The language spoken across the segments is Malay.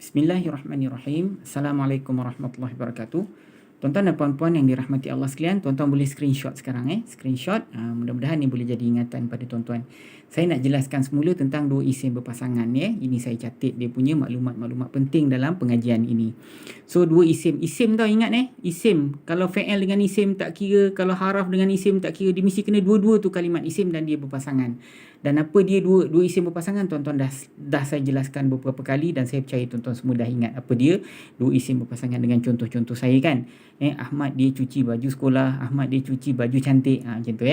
Bismillahirrahmanirrahim. Assalamualaikum warahmatullahi wabarakatuh. Tuan-tuan dan puan-puan yang dirahmati Allah sekalian, tuan-tuan boleh screenshot sekarang screenshot. Mudah-mudahan ni boleh jadi ingatan pada tuan-tuan. Saya nak jelaskan semula tentang dua isim berpasangan Ini saya catat dia punya maklumat-maklumat penting dalam pengajian ini. So dua isim tau, ingat isim. Kalau fa'il dengan isim tak kira, kalau haraf dengan isim tak kira, dia mesti kena dua-dua tu kalimat isim dan dia berpasangan. Dan apa dia dua isim berpasangan, tuan-tuan dah saya jelaskan beberapa kali dan saya percaya tuan-tuan semua dah ingat apa dia dua isim berpasangan dengan contoh-contoh saya kan. Ahmad dia cuci baju sekolah, Ahmad dia cuci baju cantik, macam tu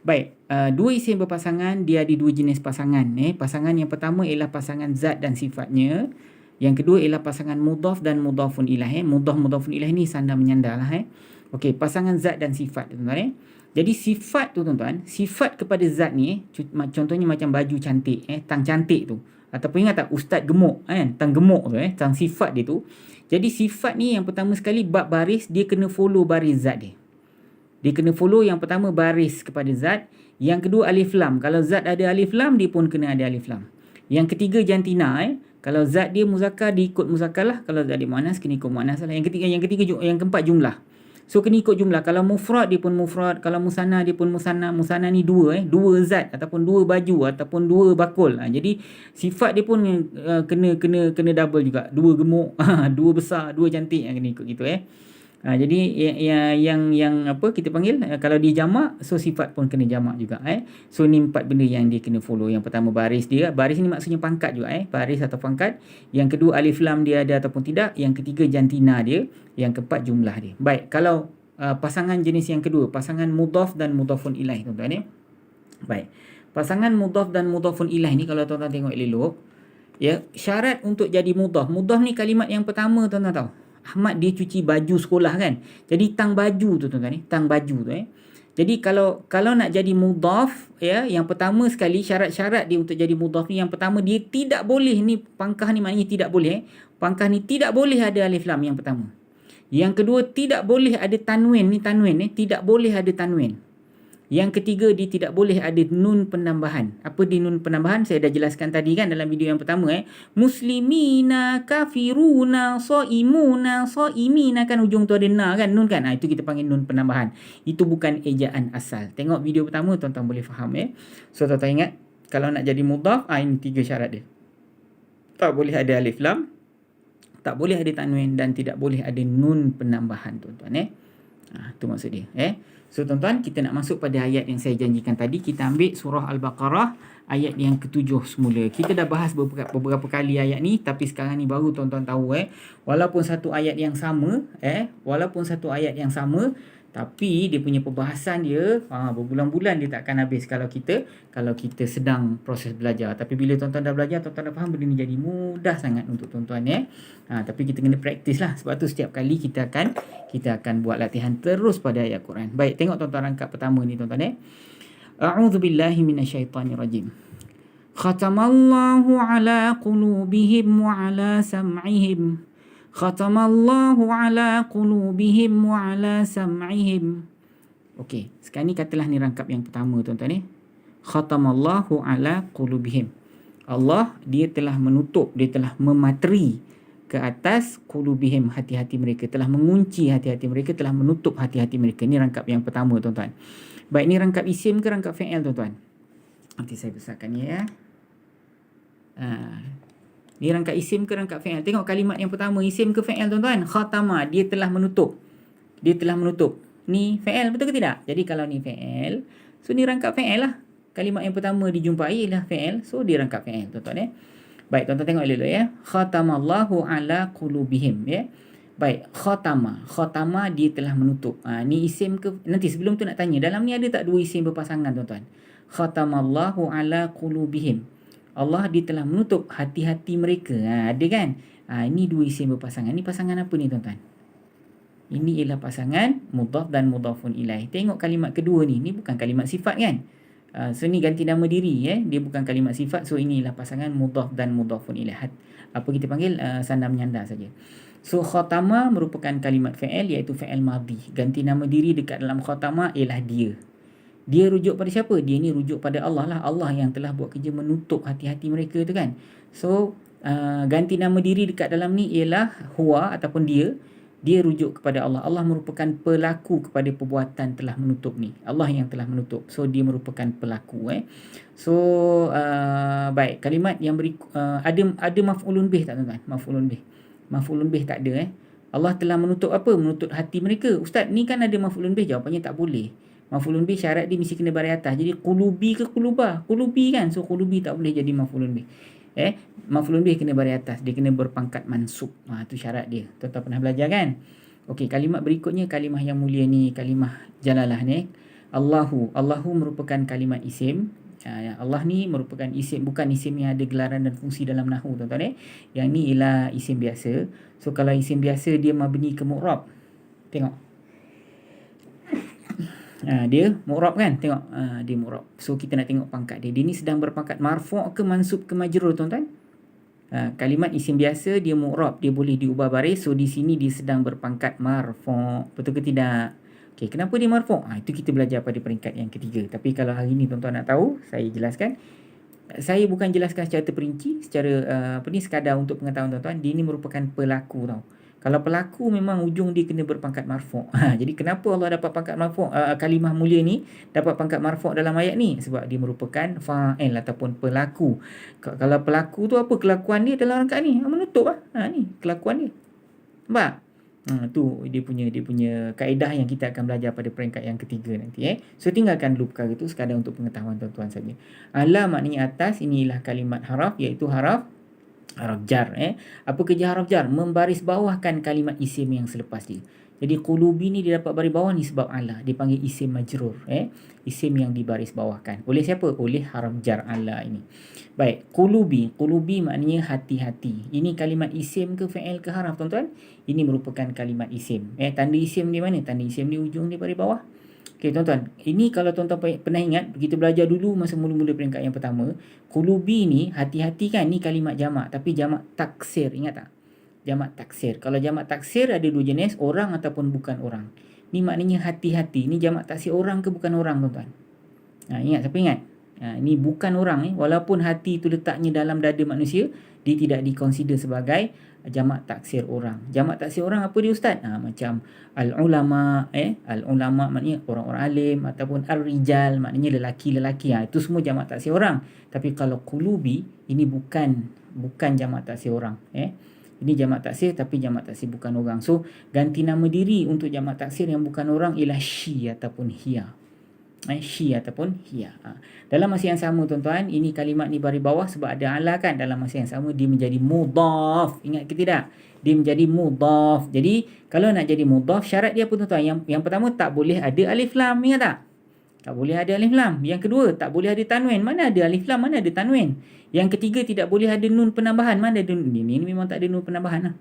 Baik, dua isim berpasangan dia ada dua jenis pasangan. Pasangan yang pertama ialah pasangan zat dan sifatnya. Yang kedua ialah pasangan mudhaf dan mudhafun ilaih. Mudhafun ilaih ni sandar menyandar lah. Okey, pasangan zat dan sifat tuan-tuan Jadi sifat tu tuan-tuan, sifat kepada zat ni contohnya macam baju cantik, tang cantik tu. Ataupun ingat tak ustaz gemuk tang gemuk tu tang sifat dia tu. Jadi sifat ni yang pertama sekali bab baris dia kena follow baris zat dia. Dia kena follow yang pertama baris kepada zat, yang kedua alif lam. Kalau zat ada alif lam dia pun kena ada alif lam. Yang ketiga jantina kalau zat dia muzakkar dia ikut muzakkar lah, kalau zat dia muannas kena ikut muannas lah. Yang keempat jumlah. So kena ikut jumlah. Kalau mufrad dia pun mufrad, kalau musanna dia pun musanna. Musanna ni dua dua zat ataupun dua baju ataupun dua bakul. Jadi sifat dia pun kena double juga. Dua gemuk, dua besar, dua cantik, kena ikut gitu jadi yang apa kita panggil kalau dia jamak, so sifat pun kena jamak juga So ni empat benda yang dia kena follow. Yang pertama baris dia. Baris ni maksudnya pangkat juga baris atau pangkat. Yang kedua alif lam dia ada ataupun tidak. Yang ketiga jantina dia. Yang keempat jumlah dia. Baik, kalau pasangan jenis yang kedua, pasangan mudhaf dan mudhafun ilaih tuan-tuan Baik. Pasangan mudhaf dan mudhafun ilaih ni kalau tuan-tuan tengok elok, syarat untuk jadi mudhaf. Mudhaf ni kalimat yang pertama tuan-tuan tahu. Ahmad dia cuci baju sekolah kan. Jadi tang baju tu tuan-tuan tang baju tu Jadi kalau nak jadi mudhaf yang pertama sekali syarat-syarat dia untuk jadi mudhaf ni, yang pertama dia tidak boleh ni pangkah ni maknanya tidak boleh pangkah ni tidak boleh ada alif lam yang pertama. Yang kedua tidak boleh ada tanwin tidak boleh ada tanwin. Yang ketiga, dia tidak boleh ada nun penambahan. Apa dia nun penambahan? Saya dah jelaskan tadi kan dalam video yang pertama muslimina, kafiruna, soimuna, soimina kan ujung tu ada na kan, nun kan. Itu kita panggil nun penambahan. Itu bukan ejaan asal. Tengok video pertama tuan-tuan boleh faham So tuan-tuan ingat kalau nak jadi mudhaf, ini 3 syarat dia. Tak boleh ada alif lam, tak boleh ada tanwin dan tidak boleh ada nun penambahan tuan-tuan itu maksud dia So tuan-tuan, kita nak masuk pada ayat yang saya janjikan tadi. Kita ambil surah Al-Baqarah ayat yang ke-7 semula. Kita dah bahas beberapa kali ayat ni, tapi sekarang ni baru tuan-tuan tahu walaupun satu ayat yang sama tapi dia punya perbahasan dia berbulan-bulan dia tak akan habis kalau kita sedang proses belajar. Tapi bila tuan-tuan dah belajar, tuan-tuan dah faham, benda ni jadi mudah sangat untuk tuan-tuan tapi kita kena praktis lah. Sebab tu setiap kali kita akan buat latihan terus pada ayat Quran. Baik, tengok tuan-tuan rangkap pertama ni tuan-tuan A'udzubillahi minasyaitanirrajim. Khatamallahu ala qulubihim wa ala sam'ihim. Khatamallahu ala qulubihim wa ala sam'ihim. Okey, sekarang ni katalah ni rangkap yang pertama tuan-tuan Khatamallahu ala qulubihim. Allah dia telah menutup, dia telah memateri ke atas qulubihim, hati-hati mereka, telah mengunci hati-hati mereka, telah menutup hati-hati mereka. Ni rangkap yang pertama tuan-tuan. Baik, ni rangkap isim ke rangkap fi'il tuan-tuan? Nanti saya besarkan ni Ni rangkap isim ke rangkap fi'il? Tengok kalimat yang pertama, isim ke fi'il tuan-tuan? Khatama, dia telah menutup. Dia telah menutup. Ni fi'il, betul ke tidak? Jadi kalau ni fi'il, so ni rangkap fi'il lah. Kalimat yang pertama dijumpai ialah fi'il, so dia rangkap fi'il tuan-tuan Baik, tuan-tuan tengok dulu Khatamallahu ala qulubihim Baik, khatama. Khatama dia telah menutup. Ni isim ke? Nanti sebelum tu nak tanya, dalam ni ada tak dua isim berpasangan tuan-tuan? Khatamallahu ala qulubihim. Allah dia telah menutup hati-hati mereka. Ada kan? Ini dua isim berpasangan. Ini pasangan apa ni tuan-tuan? Ini ialah pasangan mudhaf dan mudhafun ilaih. Tengok kalimat kedua ni. Ini bukan kalimat sifat kan? So ni ganti nama diri Dia bukan kalimat sifat. So ini ialah pasangan mudhaf dan mudhafun ilaih. Apa kita panggil? Sandar menyandar saja. So khatama merupakan kalimat fi'il, iaitu fi'il madhi. Ganti nama diri dekat dalam khatama ialah dia. Dia rujuk pada siapa? Dia ni rujuk pada Allah lah. Allah yang telah buat kerja menutup hati-hati mereka tu kan. So ganti nama diri dekat dalam ni ialah huwa ataupun dia rujuk kepada Allah. Allah merupakan pelaku kepada perbuatan telah menutup ni. Allah yang telah menutup. So dia merupakan pelaku. So baik, kalimat yang ada maf'ulun bih tak tuan-tuan? Maf'ulun bih tak ada. Allah telah menutup apa? Menutup hati mereka. Ustaz, ni kan ada maf'ulun bih. Jawapannya tak boleh. Maf'ulun bih syarat dia mesti kena baris atas. Jadi qulubi ke qulubah? Qulubi kan. So qulubi tak boleh jadi maf'ulun bih. Maf'ulun bih kena baris atas. Dia kena berpangkat mansub. Itu syarat dia. Tuan-tuan pernah belajar kan? Okey, kalimat berikutnya, kalimah yang mulia ni, kalimah jalalah ni. Allahu merupakan kalimat isim. Allah ni merupakan isim, bukan isim yang ada gelaran dan fungsi dalam nahwu, tuan-tuan. Yang ni ialah isim biasa. So kalau isim biasa dia mabni ke mu'rab. Tengok. Dia mu'rab kan? Tengok. Dia mu'rab. So kita nak tengok pangkat dia. Dia ni sedang berpangkat marfu' ke mansub ke majrur, tuan-tuan? Kalimat isim biasa dia mu'rab, dia boleh diubah baris. So di sini dia sedang berpangkat marfu'. Betul ke tidak? Okey, kenapa dia marfu'? Itu kita belajar pada peringkat yang ketiga. Tapi kalau hari ni tuan-tuan nak tahu, saya jelaskan. Saya bukan jelaskan secara terperinci, secara sekadar untuk pengetahuan tuan-tuan. Dia ni merupakan pelaku tau. Kalau pelaku memang ujung dia kena berpangkat marfu'. Jadi kenapa Allah dapat pangkat marfu'? Kalimah mulia ni dapat pangkat marfu' dalam ayat ni? Sebab dia merupakan fa'il ataupun pelaku. Kalau pelaku tu apa kelakuan dia dalam rakaat ni? Menutup ni kelakuan dia. Nampak? Tu dia punya kaedah yang kita akan belajar pada peringkat yang ketiga nanti. So tinggalkan dulu perkara tu sekadar untuk pengetahuan tuan-tuan saja. Ala maknanya atas, inilah kalimat haraf, iaitu haraf jar. Apa kerja haraf jar? Membaris bawahkan kalimat isim yang selepas dia. Jadi qulubi ni dia dapat baris bawah ni sebab ala. Dia panggil isim majrur. Isim yang dibaris bawahkan. Oleh siapa? Oleh haraf jar ala ini. Baik, qulubi. Qulubi maknanya hati-hati. Ini kalimat isim ke fi'il ke haraf, tuan-tuan? Ini merupakan kalimat isim. Tanda isim di mana? Tanda isim di ujung dia baris bawah. Okey, tuan-tuan. Ini kalau tuan-tuan pernah ingat, kita belajar dulu masa mula-mula peringkat yang pertama. Qulubi ni, hati-hati kan, ni kalimat jamak. Tapi jamak taksir, ingat tak? Jamak taksir. Kalau jamak taksir ada dua jenis, orang ataupun bukan orang. Ni maknanya hati-hati. Ni jamak taksir orang ke bukan orang, tuan-tuan? Ingat, siapa ingat? Ni bukan orang. Walaupun hati itu letaknya dalam dada manusia, dia tidak dikonsider sebagai jamak taksir orang. Jamak taksir orang apa dia, Ustaz? Macam al-ulama, al-ulama maknanya orang-orang alim, ataupun ar-rijal maknanya lelaki-lelaki. Itu semua jamak taksir orang. Tapi kalau qulubi, ini bukan jamak taksir orang. Ini jamak taksir tapi jamak taksir bukan orang. So ganti nama diri untuk jamak taksir yang bukan orang ialah syi ataupun hiya. Syi ataupun hiya. Dalam masa yang sama, tuan-tuan, ini kalimat ni baris bawah sebab ada ala kan. Dalam masa yang sama dia menjadi mudhaf. Ingat ke tidak? Dia menjadi mudhaf. Jadi kalau nak jadi mudhaf, syarat dia apa, tuan-tuan? Yang pertama, tak boleh ada alif lam. Ingat tak? Tak boleh ada alif lam. Yang kedua, tak boleh ada tanwin. Mana ada alif lam, mana ada tanwin. Yang ketiga, tidak boleh ada nun penambahan. Mana ada nun? Ini memang tak ada nun penambahan.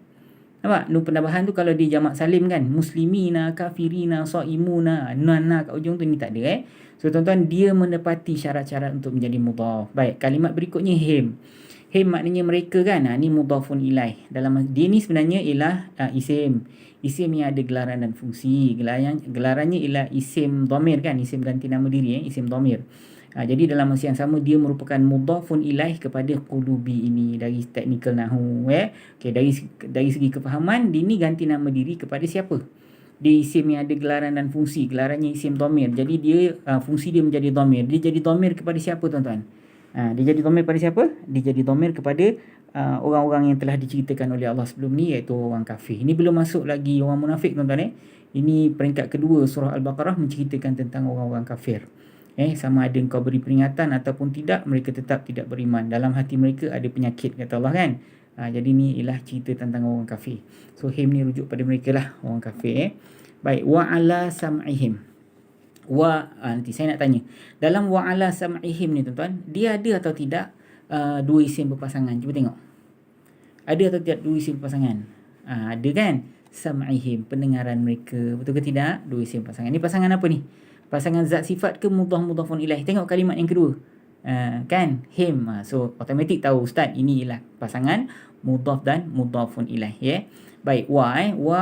Nampak? Nun penambahan tu kalau dia jamak salim kan. Muslimina, kafirina, saimuna, nana kat ujung tu ni tak ada. So tuan-tuan, dia menepati syarat-syarat untuk menjadi mudhaf. Baik, kalimat berikutnya him. Him maknanya mereka kan. Ni mudhafun ilaih. Dalam dia ni sebenarnya ialah isim. Isim yang ada gelaran dan fungsi. Gelarannya ialah isim dhamir kan. Isim ganti nama diri. Isim dhamir. Jadi dalam masa yang sama dia merupakan mudhafun ilaih kepada qulubi ini dari teknikal nahwu. Okey, dari segi kefahaman, dia ni ganti nama diri kepada siapa? Dia isim yang ada gelaran dan fungsi. Gelarannya isim dhamir. Jadi dia fungsi dia menjadi dhamir. Dia jadi dhamir kepada siapa, tuan-tuan? Dia jadi dhamir kepada siapa? Dia jadi dhamir kepada orang-orang yang telah diceritakan oleh Allah sebelum ni, iaitu orang kafir. Ini belum masuk lagi orang munafik, tuan-tuan. Ini peringkat kedua surah Al-Baqarah menceritakan tentang orang-orang kafir. Sama ada engkau beri peringatan ataupun tidak, mereka tetap tidak beriman. Dalam hati mereka ada penyakit, kata Allah kan. Jadi ni ialah cerita tentang orang kafir. So him ni rujuk pada mereka lah, orang kafir. Baik, wa ala sam'ihim. Nanti saya nak tanya. Dalam wa ala sam'ihim ni, tuan-tuan, dia ada atau tidak dua isim berpasangan? Cuba tengok. Ada atau tidak dua isim berpasangan? Ada kan? Sam'ihim, pendengaran mereka. Betul ke tidak? Dua isim berpasangan. Ni pasangan apa ni? Pasangan zat sifat ke mudhafun ilaih? Tengok kalimat yang kedua. Kan? Him. So automatik tahu, Ustaz, ini ialah pasangan mudhaf dan mudhafun ilaih. Baik, wa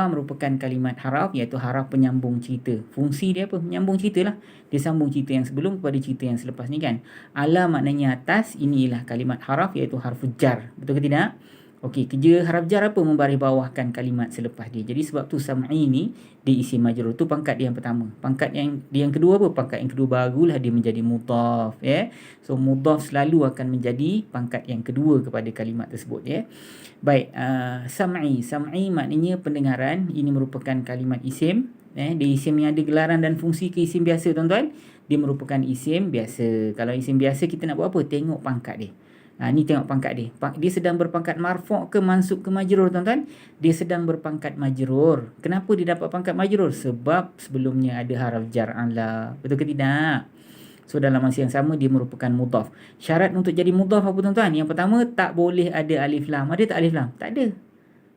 merupakan kalimat haraf, iaitu haraf penyambung cerita. Fungsi dia apa? Menyambung cerita lah. Dia sambung cerita yang sebelum kepada cerita yang selepas ni kan. Ala maknanya atas, ini ialah kalimat haraf, iaitu harfu jar. Betul ke tidak? Okey, kerja haraf jar apa? Membaris bawahkan kalimat selepas dia. Jadi sebab tu sam'i ni dia isim majrur. Tu pangkat dia yang pertama. Pangkat yang kedua apa? Pangkat yang kedua barulah dia menjadi mudhaf, ya. So mudhaf selalu akan menjadi pangkat yang kedua kepada kalimat tersebut, ya. Baik, sam'i maknanya pendengaran. Ini merupakan kalimat isim, dia isim yang ada gelaran dan fungsi ke isim biasa, tuan-tuan. Dia merupakan isim biasa. Kalau isim biasa kita nak buat apa? Tengok pangkat dia. Ni tengok pangkat dia. Dia sedang berpangkat marfu' ke mansub ke majrur, tuan-tuan? Dia sedang berpangkat majrur. Kenapa dia dapat pangkat majrur? Sebab sebelumnya ada haraf jar ala. Betul ke tidak? So dalam masa yang sama dia merupakan mudhaf. Syarat untuk jadi mudhaf apa, tuan-tuan? Yang pertama, tak boleh ada alif lam. Ada tak alif lam? Tak ada.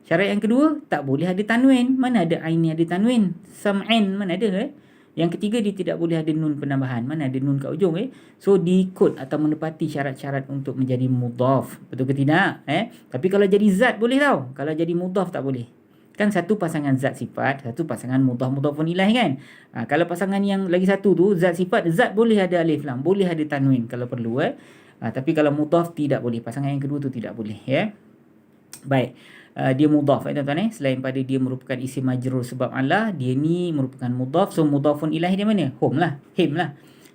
Syarat yang kedua, tak boleh ada tanwin. Mana ada ain ni ada tanwin? Sam'in mana ada, Yang ketiga, dia tidak boleh ada nun penambahan. Mana ada nun kat ujung, So diikut atau menepati syarat-syarat untuk menjadi mudhaf. Betul ke tidak? Tapi kalau jadi zat boleh tau. Kalau jadi mudhaf tak boleh. Kan satu pasangan zat sifat, satu pasangan mudhaf-mudhafun ilaih kan. Kalau pasangan yang lagi satu tu zat sifat, zat boleh ada alif lam, boleh ada tanwin kalau perlu, tapi kalau mudhaf tidak boleh. Pasangan yang kedua tu tidak boleh, Baik. Dia mudhaf, tuan-tuan, selain pada dia merupakan isim majrur sebab ala, dia ni merupakan mudhaf. So mudhafun ilaih dia mana? Him lah.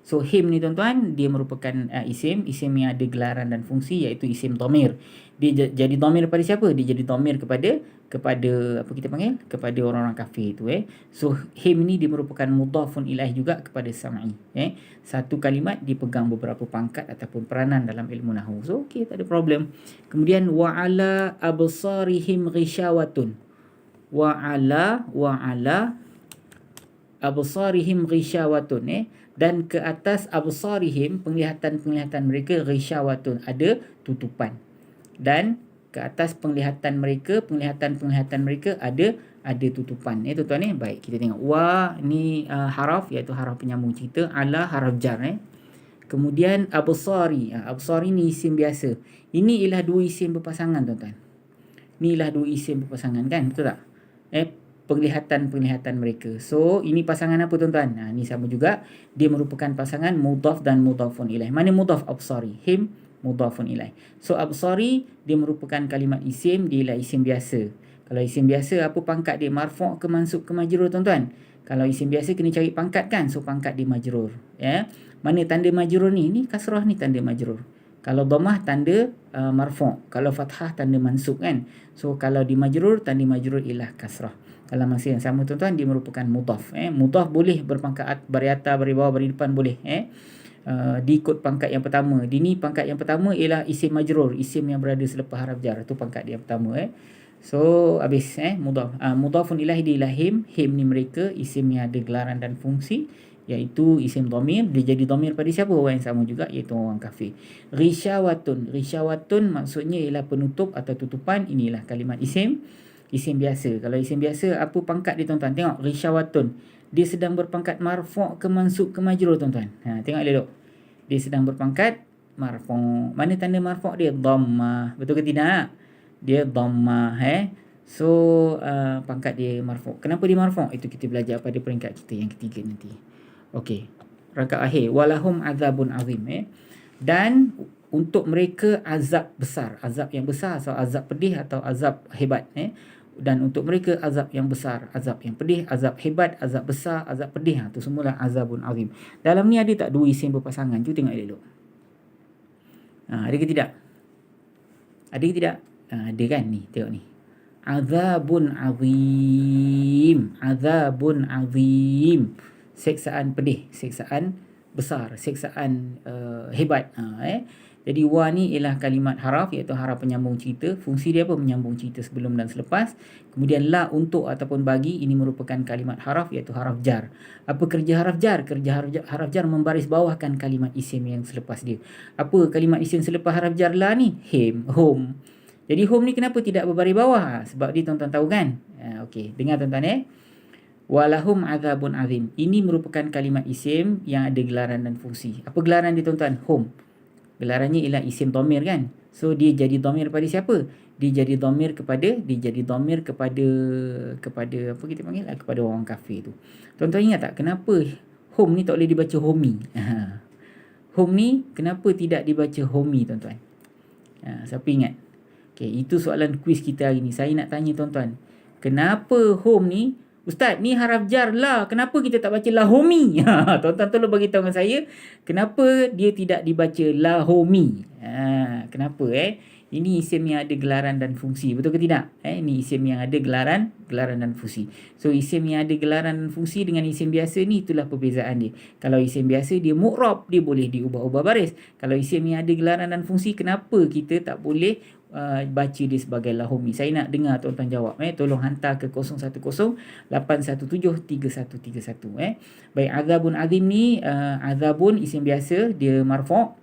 So him ni, tuan-tuan, dia merupakan isim yang ada gelaran dan fungsi, iaitu isim dhamir. Dia jadi dhamir kepada siapa? Dia jadi dhamir kepada apa kita panggil? Kepada orang-orang kafir tu, So him ni dia merupakan mudhafun ilaih juga kepada sam'i, Satu kalimat dipegang beberapa pangkat ataupun peranan dalam ilmu nahwu. So okey, tak ada problem. Kemudian wa ala absarihim ghishawatun. Wa ala absarihim ghishawatun, dan ke atas absarihim, penglihatan mereka, ghishawatun, ada tutupan. Dan ke atas penglihatan mereka ada tutupan, tuan-tuan. Baik, kita tengok wa ni haraf, iaitu haraf penyambung cerita. Ala haraf jar, Kemudian absari ni isim biasa. Ini ialah dua isim berpasangan, tuan-tuan. Ni ialah dua isim berpasangan, kan? Betul tak? Penglihatan mereka. So ini pasangan apa, tuan-tuan? Ni sama juga. Dia merupakan pasangan mudhaf dan mudhafun ilaih. Mana mudhaf? Absari. Him mudhafun ilaih. So absari dia merupakan kalimat isim, dia ialah isim biasa. Kalau isim biasa, apa pangkat dia? Marfu' ke mansub ke majrur, tuan-tuan? Kalau isim biasa kena cari pangkat, kan? So pangkat dia majrur, Mana tanda majrur ni? Ni kasrah ni tanda majrur. Kalau dhammah tanda marfu', kalau fathah tanda mansub, kan? So kalau di majrur, tanda majrur ialah kasrah. Dalam masa yang sama, tuan-tuan, dia merupakan mudhaf. Mudhaf boleh berpangkat bari atas, bari bawah, bari depan, boleh, diikut pangkat yang pertama. Dini pangkat yang pertama ialah isim majrur, isim yang berada selepas haraf jar. Itu pangkat dia yang pertama, So habis, mudhaf. Mudhafun ilaih dia ialah him ni mereka, isim yang ada gelaran dan fungsi, iaitu isim dhamir. Dia jadi dhamir pada siapa? Orang yang sama juga, iaitu orang kafir. Ghishawatun maksudnya ialah penutup atau tutupan. Inilah kalimat isim biasa. Kalau isim biasa, apa pangkat dia, tuan-tuan? Tengok, ghishawatun, dia sedang berpangkat marfu' ke mansub ke majrur, tuan-tuan. Tengok elok. Dia sedang berpangkat marfu'. Mana tanda marfu' dia? Dhammah. Betul ke tidak? Dia dhammah, So pangkat dia marfu'. Kenapa dia marfu'? Itu kita belajar pada peringkat kita yang ketiga nanti. Okey. Rangkap akhir. Walahum azabun azim, Dan untuk mereka azab besar. Azab yang besar, so azab pedih atau azab hebat, Dan untuk mereka azab yang besar, azab yang pedih, azab hebat, azab besar, azab pedih. Itu semualah azabun azim. Dalam ni ada tak dua isim berpasangan? Cuba tengok elok. Ada ke tidak? Ada ke tidak? Ada, kan? Ni, tengok ni. Azabun azim. Seksaan pedih, seksaan besar, seksaan hebat. Jadi wa ni ialah kalimat haraf, iaitu haraf penyambung cerita. Fungsi dia apa? Menyambung cerita sebelum dan selepas. Kemudian la, untuk ataupun bagi, ini merupakan kalimat haraf, iaitu haraf jar. Apa kerja haraf jar? Kerja haraf jar membaris bawahkan kalimat isim yang selepas dia. Apa kalimat isim selepas haraf jar la ni? Hum. Jadi hum ni kenapa tidak berbaris bawah? Sebab dia, tuan-tuan tahu, kan? Okey, dengar, tuan-tuan, Walahum azabun azim. Ini merupakan kalimat isim yang ada gelaran dan fungsi. Apa gelaran dia, tuan-tuan? Hum. Gelarannya ialah isim dhamir, kan? So dia jadi dhamir pada siapa? Dia jadi dhamir kepada apa kita panggil? Kepada orang kafir tu. Tuan-tuan ingat tak kenapa hum ni tak boleh dibaca homi? Hum ni kenapa tidak dibaca homi, tuan-tuan? Siapa ingat? Okey, itu soalan kuis kita hari ni. Saya nak tanya tuan-tuan. Kenapa home ni, Ustaz, ni haraf jar la. Kenapa kita tak baca lahomi? Tuan-tuan tolong bagi tahu dengan saya. Kenapa dia tidak dibaca lahomi? Kenapa Ini isim yang ada gelaran dan fungsi. Betul ke tidak? Ini isim yang ada gelaran dan fungsi. So, isim yang ada gelaran dan fungsi dengan isim biasa ni, itulah perbezaan dia. Kalau isim biasa, dia mu'rab, dia boleh diubah-ubah baris. Kalau isim yang ada gelaran dan fungsi, kenapa kita tak boleh baca dia sebagai lahomi? Saya nak dengar tuan-tuan jawab. Tolong hantar ke 010-817-3131. Baik, azabun azim ni, azabun isim biasa, dia marfu'.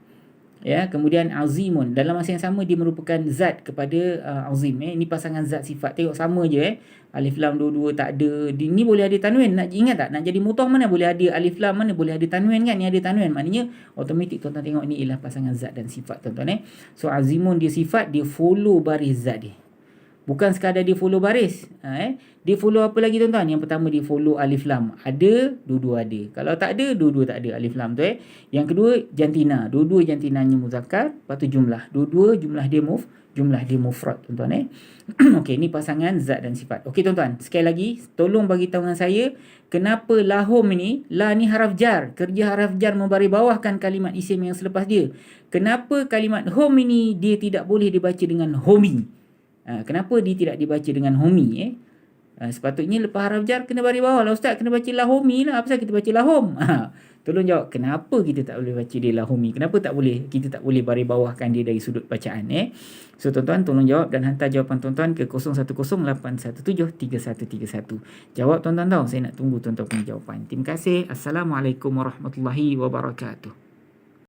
Kemudian azimun, dalam masa yang sama dia merupakan zat kepada azim. Ini pasangan zat sifat. Tengok sama je alif lam dua-dua tak ada. Ni boleh ada tanwin. Nak ingat tak? Nak jadi mutah mana boleh ada alif lam, mana boleh ada tanwin kan? Ni ada tanwin. Maknanya automatik tuan-tuan tengok ni ialah pasangan zat dan sifat tuan-tuan. So azimun dia sifat, dia follow baris zat dia. Bukan sekadar dia follow baris. Dia follow apa lagi tuan-tuan? Yang pertama dia follow alif lam. Ada, dua-dua ada. Kalau tak ada, dua-dua tak ada alif lam tu. Yang kedua, jantina. Dua-dua jantinanya muzakkar. Lepas tu jumlah. Dua-dua jumlah dia mufrad tuan-tuan. Okey, ni pasangan zat dan sifat. Okey tuan-tuan, sekali lagi tolong bagi tahu dengan saya, kenapa lahum ni, la ni haraf jar. Kerja haraf jar membari bawahkan kalimat isim yang selepas dia. Kenapa kalimat home ini dia tidak boleh dibaca dengan homi? Kenapa dia tidak dibaca dengan homi? Sepatutnya lepas haraf jar kena baris bawah lah Ustaz, kena baca lahomi lah. Apa sebab kita baca lahom? Tolong jawab, kenapa kita tak boleh baca dia lahomi? Kenapa kita tak boleh baris bawahkan dia dari sudut bacaan? So tuan-tuan tolong jawab dan hantar jawapan tuan-tuan ke 0108173131. Jawab tuan-tuan tahu, saya nak tunggu tuan-tuan punya jawapan. Terima kasih. Assalamualaikum warahmatullahi wabarakatuh.